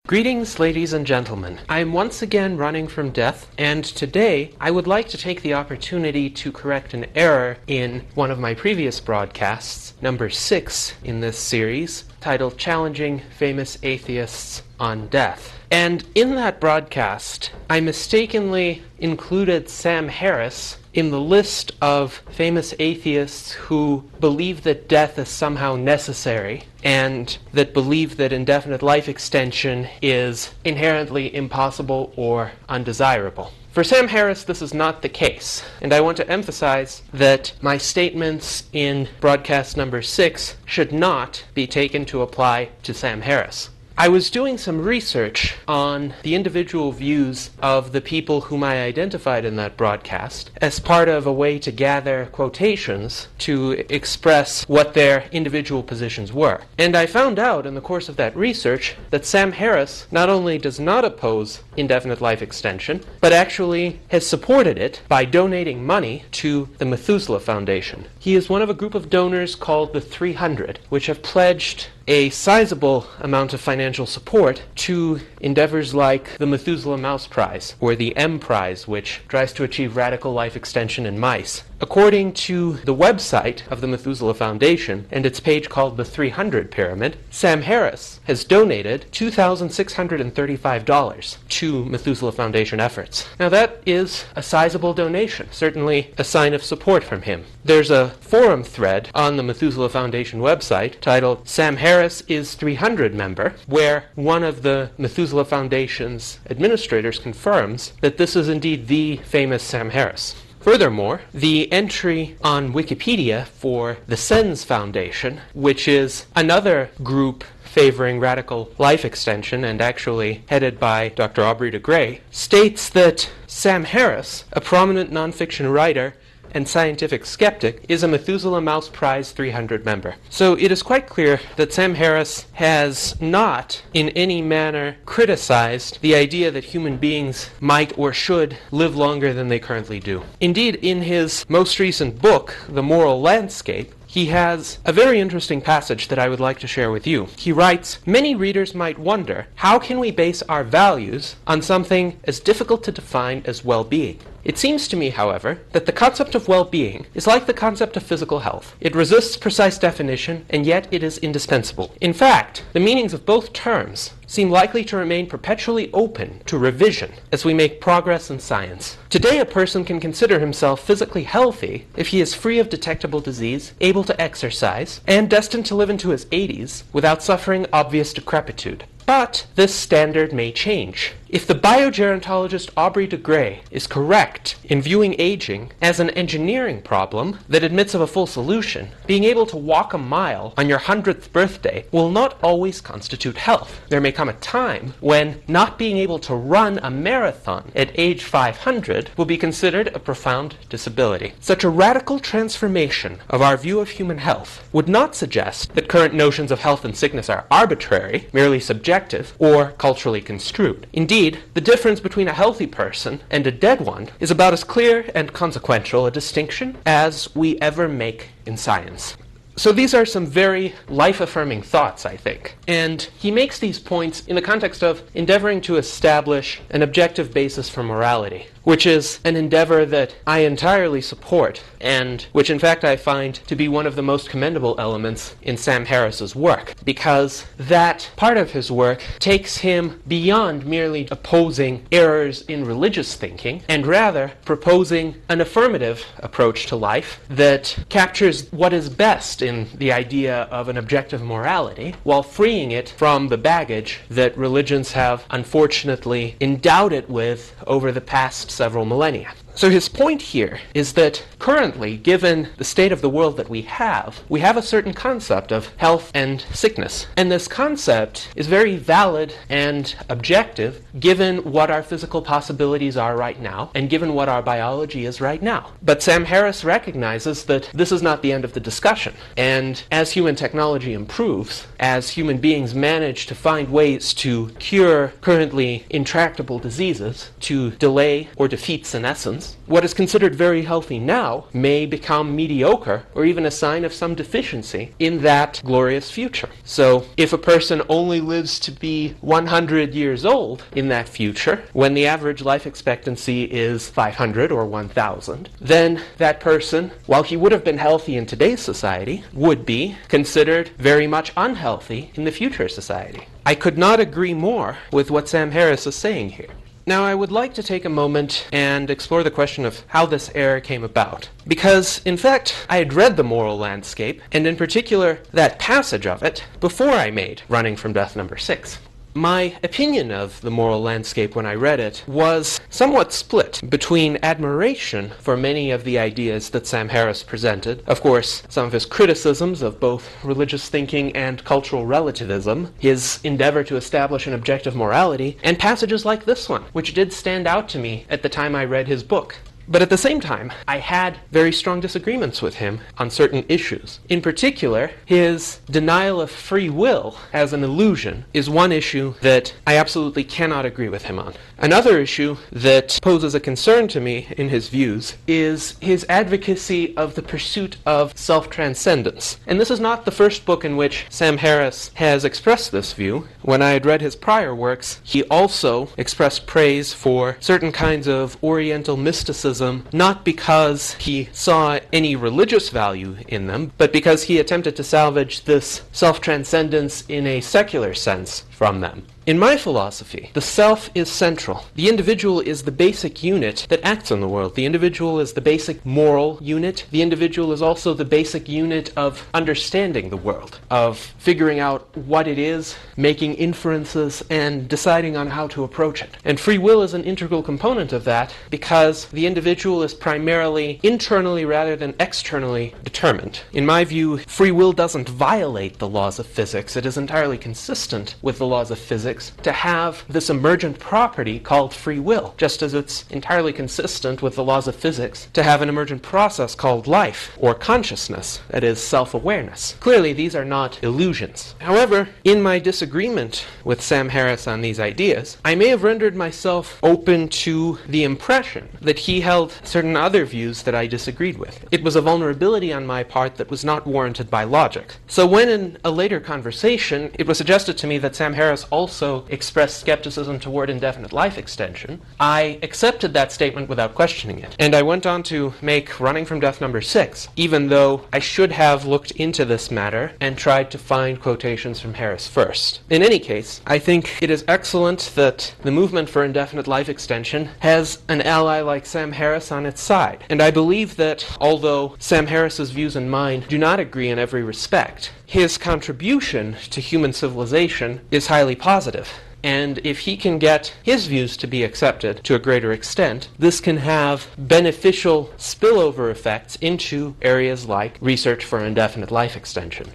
Greetings, ladies and gentlemen. I am once again running from death, and today I would like to take the opportunity to correct an error in one of my previous broadcasts, number 6 in this series, titled Challenging Famous Atheists on Death. And in that broadcast, I mistakenly included Sam Harris in the list of famous atheists who believe that death is somehow necessary and that believe that indefinite life extension is inherently impossible or undesirable. For Sam Harris, this is not the case, and I want to emphasize that my statements in broadcast number 6 should not be taken to apply to Sam Harris. I was doing some research on the individual views of the people whom I identified in that broadcast as part of a way to gather quotations to express what their individual positions were. And I found out in the course of that research that Sam Harris not only does not oppose indefinite life extension, but actually has supported it by donating money to the Methuselah Foundation. He is one of a group of donors called the 300, which have pledged a sizable amount of financial support to endeavors like the Methuselah Mouse Prize, or the M Prize, which tries to achieve radical life extension in mice. According to the website of the Methuselah Foundation and its page called the 300 Pyramid, Sam Harris has donated $2,635 to Methuselah Foundation efforts. Now that is a sizable donation, certainly a sign of support from him. There's a forum thread on the Methuselah Foundation website titled Sam Harris is 300 member, where one of the Methuselah Foundation's administrators confirms that this is indeed the famous Sam Harris. Furthermore, the entry on Wikipedia for the SENS Foundation, which is another group favoring radical life extension and actually headed by Dr. Aubrey de Grey, states that Sam Harris, a prominent nonfiction writer and scientific skeptic, is a Methuselah Mouse Prize 300 member. So it is quite clear that Sam Harris has not in any manner criticized the idea that human beings might or should live longer than they currently do. Indeed, in his most recent book, The Moral Landscape, he has a very interesting passage that I would like to share with you. He writes, "Many readers might wonder, how can we base our values on something as difficult to define as well-being? It seems to me, however, that the concept of well-being is like the concept of physical health. It resists precise definition, and yet it is indispensable. In fact, the meanings of both terms seem likely to remain perpetually open to revision as we make progress in science. Today, a person can consider himself physically healthy if he is free of detectable disease, able to exercise, and destined to live into his 80s without suffering obvious decrepitude. But this standard may change. If the biogerontologist Aubrey de Grey is correct in viewing aging as an engineering problem that admits of a full solution, being able to walk a mile on your 100th birthday will not always constitute health. There may come a time when not being able to run a marathon at age 500 will be considered a profound disability. Such a radical transformation of our view of human health would not suggest that current notions of health and sickness are arbitrary, merely subjective, or culturally construed. Indeed, the difference between a healthy person and a dead one is about as clear and consequential a distinction as we ever make in science." So these are some very life-affirming thoughts, I think. And he makes these points in the context of endeavoring to establish an objective basis for morality, which is an endeavor that I entirely support, and which in fact I find to be one of the most commendable elements in Sam Harris's work, because that part of his work takes him beyond merely opposing errors in religious thinking, and rather proposing an affirmative approach to life that captures what is best in the idea of an objective morality, while freeing it from the baggage that religions have unfortunately endowed it with over the past several millennia. So his point here is that currently, given the state of the world that we have a certain concept of health and sickness. And this concept is very valid and objective given what our physical possibilities are right now and given what our biology is right now. But Sam Harris recognizes that this is not the end of the discussion. And as human technology improves, as human beings manage to find ways to cure currently intractable diseases, to delay or defeat senescence, because what is considered very healthy now may become mediocre or even a sign of some deficiency in that glorious future. So if a person only lives to be 100 years old in that future, when the average life expectancy is 500 or 1,000, then that person, while he would have been healthy in today's society, would be considered very much unhealthy in the future society. I could not agree more with what Sam Harris is saying here. Now, I would like to take a moment and explore the question of how this error came about. Because, in fact, I had read The Moral Landscape, and in particular, that passage of it, before I made Running from Death No. 6. My opinion of The Moral Landscape when I read it was somewhat split between admiration for many of the ideas that Sam Harris presented, of course, some of his criticisms of both religious thinking and cultural relativism, his endeavor to establish an objective morality, and passages like this one, which did stand out to me at the time I read his book. But at the same time, I had very strong disagreements with him on certain issues. In particular, his denial of free will as an illusion is one issue that I absolutely cannot agree with him on. Another issue that poses a concern to me in his views is his advocacy of the pursuit of self-transcendence. And this is not the first book in which Sam Harris has expressed this view. When I had read his prior works, he also expressed praise for certain kinds of Oriental mysticism, not because he saw any religious value in them, but because he attempted to salvage this self-transcendence in a secular sense from them. In my philosophy, the self is central. The individual is the basic unit that acts in the world. The individual is the basic moral unit. The individual is also the basic unit of understanding the world, of figuring out what it is, making inferences, and deciding on how to approach it. And free will is an integral component of that because the individual is primarily internally rather than externally determined. In my view, free will doesn't violate the laws of physics. It is entirely consistent with the laws of physics to have this emergent property called free will, just as it's entirely consistent with the laws of physics to have an emergent process called life, or consciousness, that is, self-awareness. Clearly, these are not illusions. However, in my disagreement with Sam Harris on these ideas, I may have rendered myself open to the impression that he held certain other views that I disagreed with. It was a vulnerability on my part that was not warranted by logic. So when in a later conversation, it was suggested to me that Sam Harris also expressed skepticism toward indefinite life extension, I accepted that statement without questioning it. And I went on to make Running from Death No. 6, even though I should have looked into this matter and tried to find quotations from Harris first. In any case, I think it is excellent that the movement for indefinite life extension has an ally like Sam Harris on its side. And I believe that although Sam Harris's views and mine do not agree in every respect, his contribution to human civilization is highly positive. And if he can get his views to be accepted to a greater extent, this can have beneficial spillover effects into areas like research for indefinite life extension.